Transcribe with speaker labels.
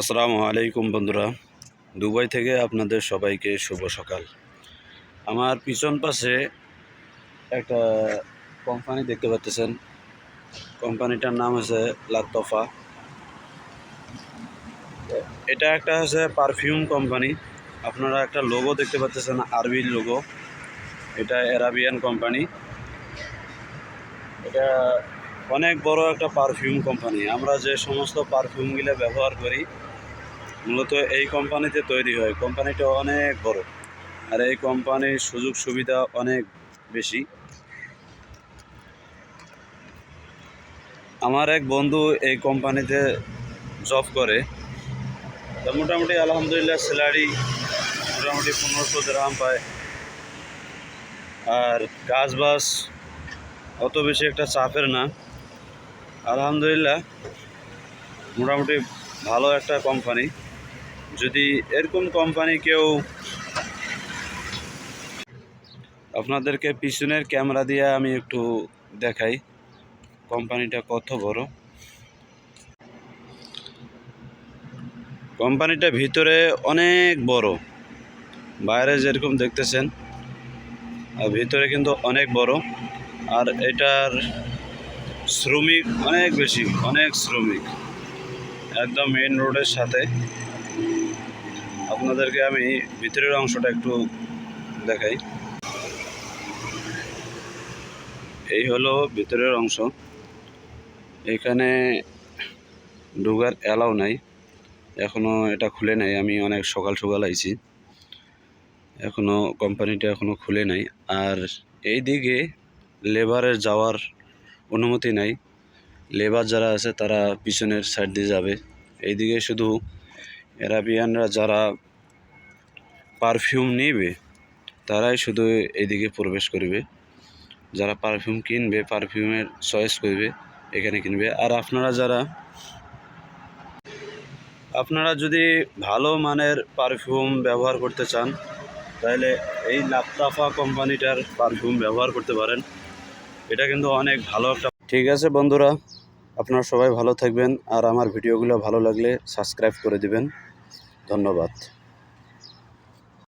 Speaker 1: আসসালামু আলাইকুম বন্ধুরা, দুবাই থেকে আপনাদের সবাইকে শুভ সকাল। আমার পিছন পাশে একটা কোম্পানি দেখতে পাচ্ছেন। কোম্পানিটার নাম হচ্ছে লাতফা। এটা একটা হচ্ছে পারফিউম কোম্পানি। আপনারা একটা লোগো দেখতে পাচ্ছেন, আরবি লোগো। এটা আরাবিয়ান কোম্পানি। এটা অনেক বড় একটা পারফিউম কোম্পানি। আমরা যে সমস্ত পারফিউমগুলো ব্যবহার করি মূলত এই কোম্পানিতে তৈরি হয়। কোম্পানিটা অনেক বড়, আর এই কোম্পানির সুযোগ সুবিধা অনেক বেশি। আমার এক বন্ধু এই কোম্পানিতে জব করে, তো মোটামুটি আলহামদুলিল্লাহ স্যালারি মোটামুটি 1500 দিরহাম পায়। আর কাজ বাজ অত বেশি একটা চাপের না, আলহামদুলিল্লাহ মোটামুটি ভালো একটা কোম্পানি। যদি এরকম কোম্পানি কেউ, আপনাদেরকে পিছনের ক্যামেরা দিয়ে আমি একটু দেখাই কোম্পানিটা কত বড়। কোম্পানিটা ভিতরে অনেক বড়, বাইরে যেরকম দেখতেছেন আর ভিতরে কিন্তু অনেক বড়। আর এটার শ্রমিক অনেক বেশি, অনেক শ্রমিক, একদম মেইন রোডের সাথে। আপনাদেরকে আমি ভিতরের অংশটা একটু দেখাই। এই হলো ভিতরের অংশ। এখানে ঢোকার অ্যালাউ নাই, এখনও এটা খুলে নাই। আমি অনেক সকাল সকাল আইছি, এখনও কোম্পানিটা এখনও খুলে নাই। আর এই দিকে লেবারের যাওয়ার অনুমতি নাই। লেবার যারা আছে তারা পিছনের সাইড দিয়ে যাবে। এইদিকে শুধু আরাবিয়ানরা যারা পারফিউম নেবে তারাই শুধু এইদিকে প্রবেশ করবে। যারা পারফিউম কিনবে, পারফিউমের চয়েস করবে, এখানে কিনবে। আর আপনারা যদি ভালো মানের পারফিউম ব্যবহার করতে চান তাহলে এই লাতফা কোম্পানিটার পারফিউম ব্যবহার করতে পারেন। এটা কিন্তু অনেক ভালো একটা। ঠিক আছে বন্ধুরা, আপনারা সবাই ভালো থাকবেন। আর আমার ভিডিওগুলো ভালো লাগলে সাবস্ক্রাইব করে দিবেন। ধন্যবাদ।